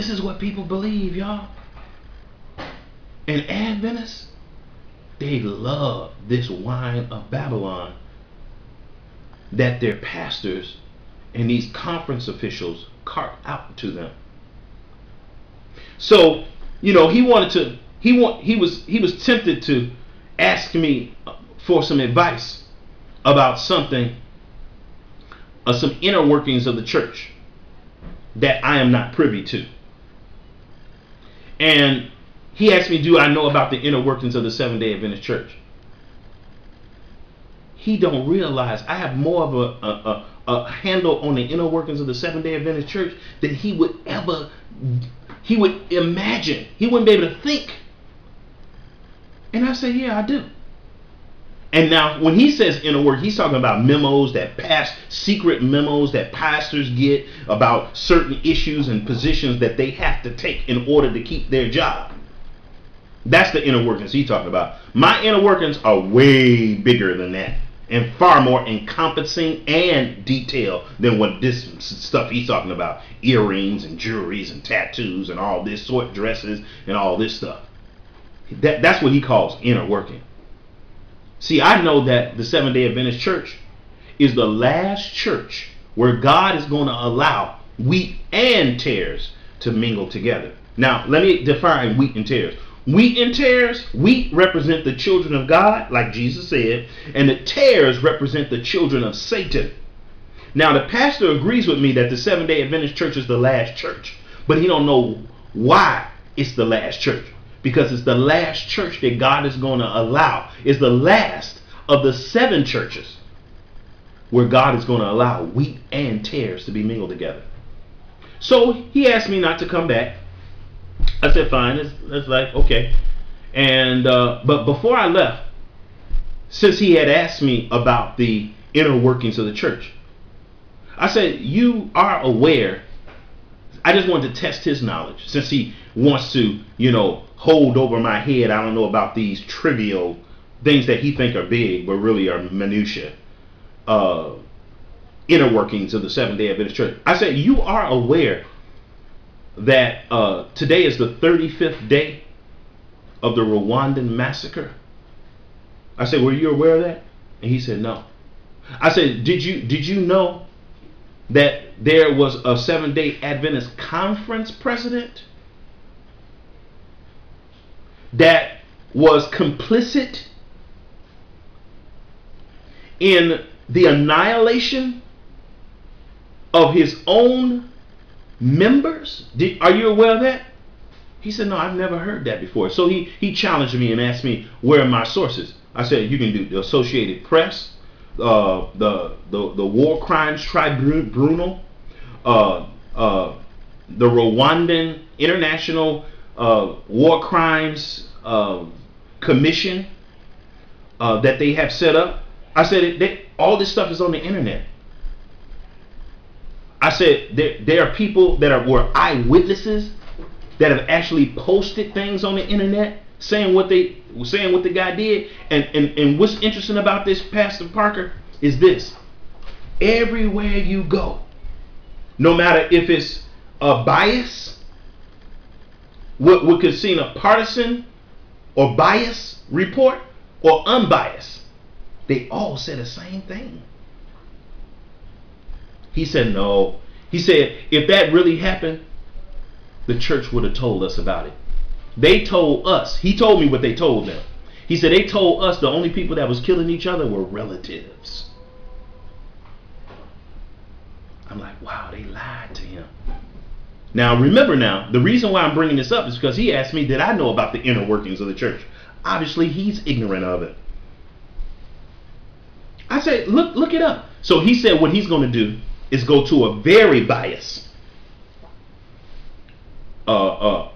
This is what people believe, y'all. And Adventists, they love this wine of Babylon that their pastors and these conference officials cart out to them. So, he was tempted to ask me for some advice about something, some inner workings of the church that I am not privy to. And he asked me, do I know about the inner workings of the Seventh-day Adventist church? He don't realize I have more of a handle on the inner workings of the Seventh-day Adventist church than he would imagine. He wouldn't be able to think. And I say, yeah, I do. And now when he says inner work, he's talking about memos secret memos that pastors get about certain issues and positions that they have to take in order to keep their job. That's the inner workings he's talking about. My inner workings are way bigger than that and far more encompassing and detailed than what this stuff he's talking about. Earrings and jewelries and tattoos and all this sort, dresses and all this stuff. That's what he calls inner working. See, I know that the Seventh-day Adventist church is the last church where God is going to allow wheat and tares to mingle together. Now, let me define wheat and tares. Wheat and tares, wheat represent the children of God, like Jesus said, and the tares represent the children of Satan. Now, the pastor agrees with me that the Seventh-day Adventist church is the last church, but he don't know why it's the last church. Because it's the last church that God is going to allow. It's the last of the 7 churches where God is going to allow wheat and tares to be mingled together. So he asked me not to come back. I said, fine. It's like, okay. And but before I left, since he had asked me about the inner workings of the church, I said, you are aware. I just wanted to test his knowledge, since he wants to, hold over my head. I don't know about these trivial things that he think are big, but really are minutia. Inner workings of the Seventh-day Adventist church. I said, you are aware that today is the 35th day of the Rwandan massacre? I said, were you aware of that? And he said, no. I said, did you know that there was a Seventh-day Adventist conference president that was complicit in the annihilation of his own members? Are you aware of that? He said, no, I've never heard that before. So he challenged me and asked me, where are my sources? I said, you can do the Associated Press, the War Crimes Tribunal, the Rwandan International War Crimes Commission that they have set up. I said, all this stuff is on the internet. I said, there are people that were eyewitnesses that have actually posted things on the internet saying what the guy did. And what's interesting about this, Pastor Parker, is this: everywhere you go, no matter if it's a bias, what could seem a partisan or bias report or unbiased, they all say the same thing. He said, no. He said, if that really happened, the church would have told us about it. They told us. He told me what they told them. He said they told us the only people that was killing each other were relatives. I'm like, wow, they lied to him. Now, remember now, the reason why I'm bringing this up is because he asked me, did I know about the inner workings of the church? Obviously, he's ignorant of it. I said, look it up. So he said what he's going to do is go to a very biased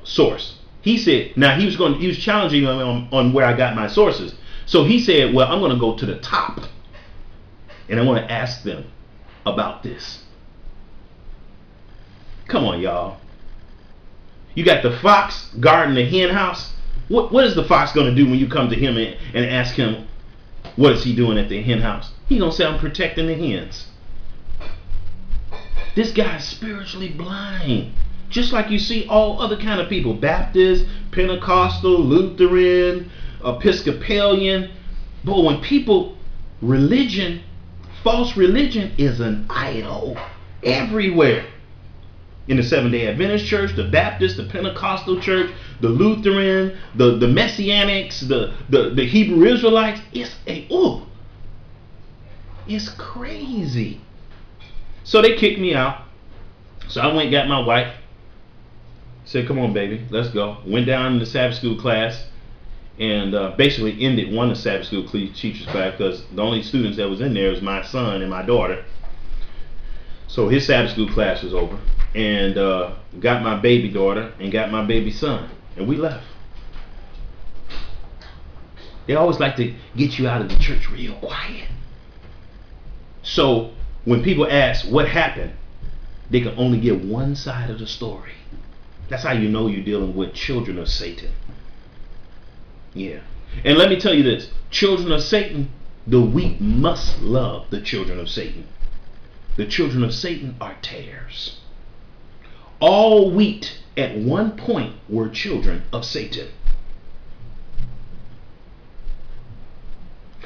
source. He said, now he was challenging me on where I got my sources. So he said, well, I'm going to go to the top and I want to ask them about this. Come on, y'all. You got the fox guarding the hen house. What is the fox going to do when you come to him and ask him, what is he doing at the hen house? He's going to say, I'm protecting the hens. This guy is spiritually blind. Just like you see all other kind of people, Baptist, Pentecostal, Lutheran, Episcopalian. But when people, religion, false religion is an idol everywhere. In the Seventh-day Adventist church, the Baptist, the Pentecostal church, the Lutheran, the Messianics, the Hebrew Israelites, it's crazy. So they kicked me out. So I went and got my wife. Said, come on, baby, let's go. Went down in the Sabbath school class and basically ended one of the Sabbath school teachers' class because the only students that was in there was my son and my daughter. So his Sabbath school class was over. And got my baby daughter and got my baby son. And we left. They always like to get you out of the church real quiet. So when people ask what happened, they can only get one side of the story. That's how you know you're dealing with children of Satan. Yeah. And let me tell you this. Children of Satan, the wheat must love the children of Satan. The children of Satan are tares. All wheat at one point were children of Satan.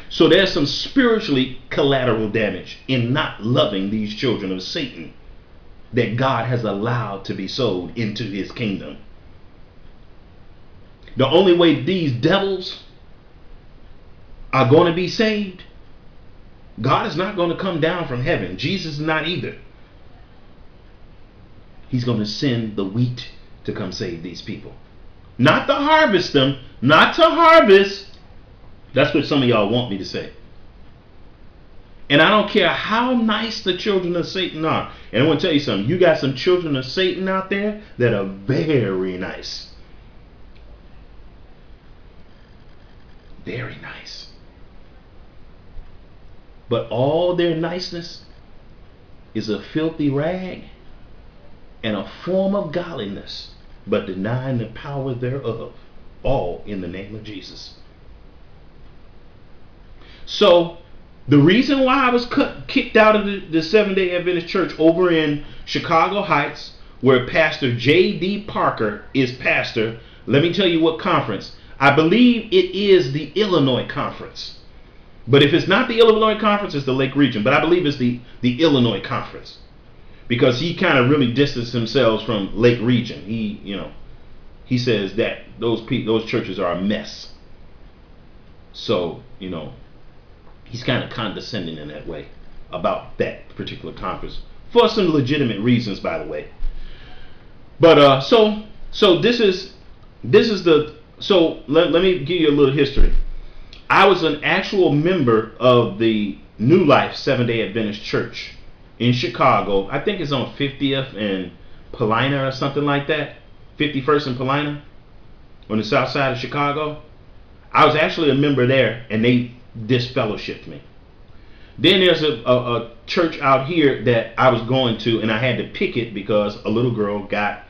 So there's some spiritually collateral damage in not loving these children of Satan that God has allowed to be sold into his kingdom. The only way these devils are going to be saved, God is not going to come down from heaven. Jesus is not either. He's going to send the wheat to come save these people. Not to harvest them, not to harvest. That's what some of y'all want me to say. And I don't care how nice the children of Satan are. And I want to tell you something. You got some children of Satan out there that are very nice. Very nice. But all their niceness is a filthy rag and a form of godliness, but denying the power thereof, all in the name of Jesus. So the reason why I was kicked out of the Seventh-day Adventist church over in Chicago Heights, where Pastor J.D. Parker is pastor, let me tell you what conference. I believe it is the Illinois Conference. But if it's not the Illinois Conference, it's the Lake Region. But I believe it's the Illinois Conference. Because he kind of really distanced himself from Lake Region. He says that those churches are a mess. So, he's kind of condescending in that way about that particular conference for some legitimate reasons, by the way. But so this is the let me give you a little history. I was an actual member of the New Life Seventh-day Adventist Church in Chicago. I think it's on 50th and Paulina or something like that. 51st and Paulina on the south side of Chicago. I was actually a member there, and they disfellowshipped me. Then there's a church out here that I was going to, and I had to picket because a little girl got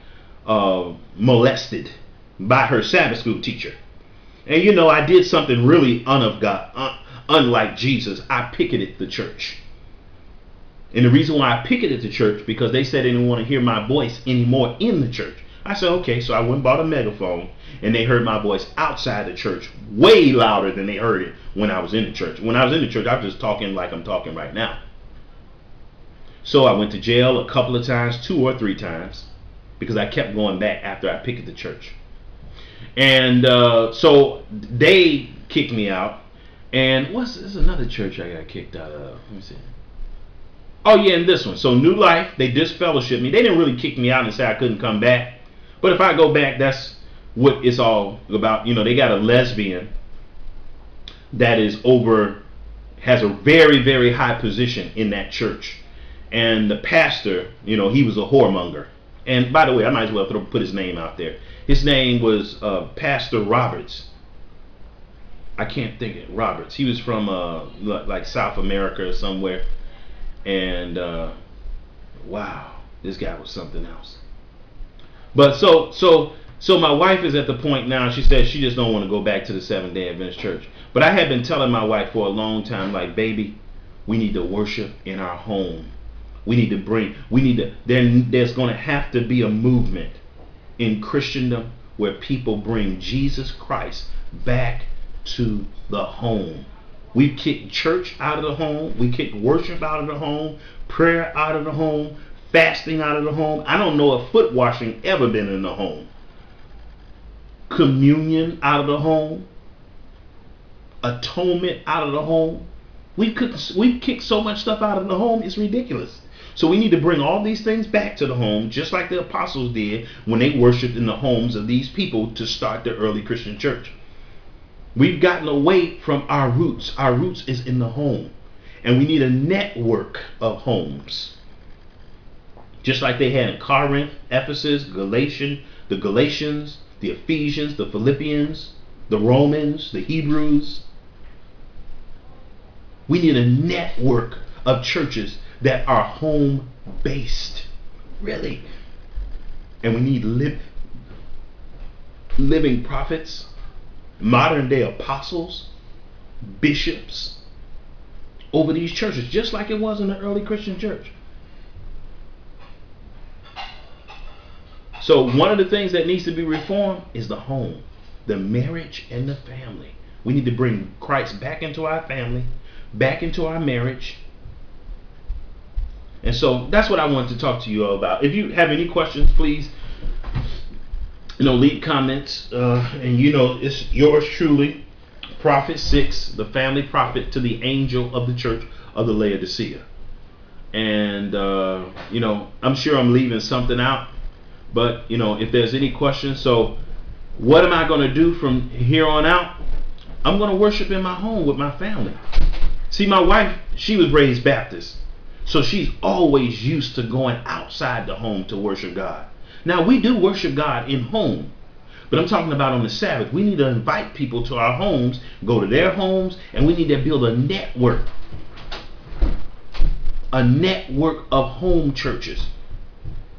molested by her Sabbath school teacher. And I did something really unlike Jesus. I picketed the church. And the reason why I picketed the church, because they said they didn't want to hear my voice anymore in the church. I said, okay, so I went and bought a megaphone, and they heard my voice outside the church way louder than they heard it when I was in the church. When I was in the church, I was just talking like I'm talking right now. So I went to jail a couple of times, 2 or 3 times, because I kept going back after I picketed the church. And so they kicked me out. And there's another church I got kicked out of. Let me see. Oh yeah, and this one. So New Life, they disfellowshipped me. They didn't really kick me out and say I couldn't come back. But if I go back, that's what it's all about. They got a lesbian that has a very, very high position in that church. And the pastor, he was a whoremonger. And by the way, I might as well put his name out there. His name was Pastor Roberts. I can't think of it. Roberts. He was from like South America or somewhere. And wow, this guy was something else. But so my wife is at the point now. She says she just don't want to go back to the Seventh-day Adventist church. But I have been telling my wife for a long time, like, baby, we need to worship in our home. There's going to have to be a movement in Christendom where people bring Jesus Christ back to the home. We kicked church out of the home. We kicked worship out of the home, prayer out of the home, fasting out of the home. I don't know if foot washing ever been in the home. Communion out of the home. Atonement out of the home. We've kicked so much stuff out of the home, it's ridiculous. So we need to bring all these things back to the home, just like the apostles did when they worshiped in the homes of these people to start the early Christian church. We've gotten away from our roots. Our roots is in the home. And we need a network of homes. Just like they had in Corinth, Ephesus, the Galatians, the Ephesians, the Philippians, the Romans, the Hebrews. We need a network of churches that are home based. Really. And we need living prophets, modern day apostles, bishops over these churches, just like it was in the early Christian church. So one of the things that needs to be reformed is the home, the marriage, and the family. We need to bring Christ back into our family, back into our marriage. And so that's what I wanted to talk to you all about. If you have any questions, please, leave comments. And it's yours truly, Prophet6, the family prophet to the angel of the church of the Laodicea. And I'm sure I'm leaving something out, but if there's any questions, so what am I going to do from here on out? I'm going to worship in my home with my family. See, my wife, she was raised Baptist, so she's always used to going outside the home to worship God. Now, we do worship God in home, but I'm talking about on the Sabbath. We need to invite people to our homes, go to their homes, and we need to build a network of home churches.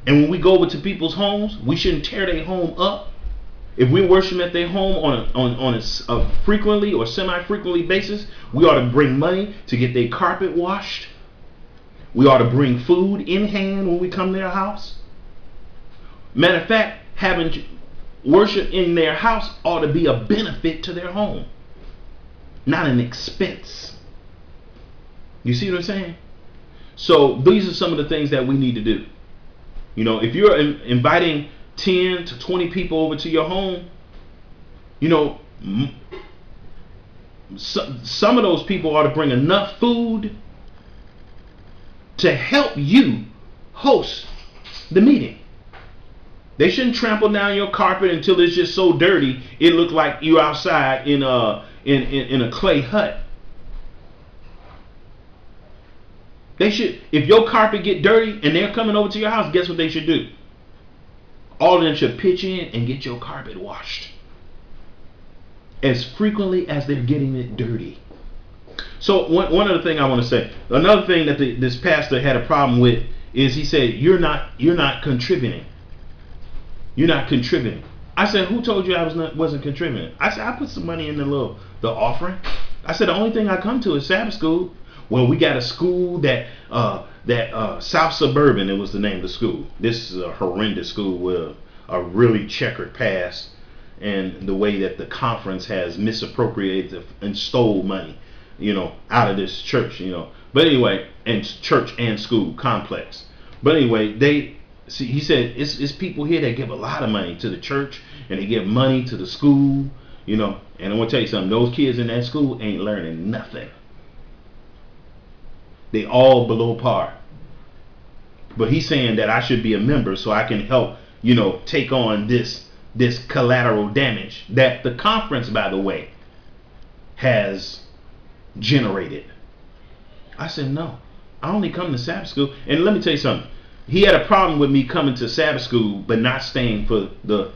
And when we go over to people's homes, we shouldn't tear their home up. If we worship at their home on a frequently or semi-frequently basis, we ought to bring money to get their carpet washed. We ought to bring food in hand when we come to their house. Matter of fact, having worship in their house ought to be a benefit to their home, not an expense. You see what I'm saying? So these are some of the things that we need to do. If you're inviting 10 to 20 people over to your home, some of those people ought to bring enough food to help you host the meeting. They shouldn't trample down your carpet until it's just so dirty it looks like you're outside in a clay hut. They should, if your carpet get dirty and they're coming over to your house, guess what they should do? All of them should pitch in and get your carpet washed as frequently as they're getting it dirty. So one other thing I want to say, another thing that this pastor had a problem with is he said, you're not contributing. You're not contributing. I said, who told you I wasn't contributing? I said, I put some money in the offering. I said, the only thing I come to is Sabbath school. Well, we got a school that South Suburban, it was the name of the school. This is a horrendous school with a really checkered past, and the way that the conference has misappropriated and stole money, out of this church, But anyway, and church and school complex. But anyway, he said it's people here that give a lot of money to the church and they give money to the school, And I'm gonna tell you something. Those kids in that school ain't learning nothing. They all below par. But he's saying that I should be a member so I can help, take on this collateral damage that the conference, by the way, has generated. I said, no, I only come to Sabbath school. And let me tell you something. He had a problem with me coming to Sabbath school but not staying for the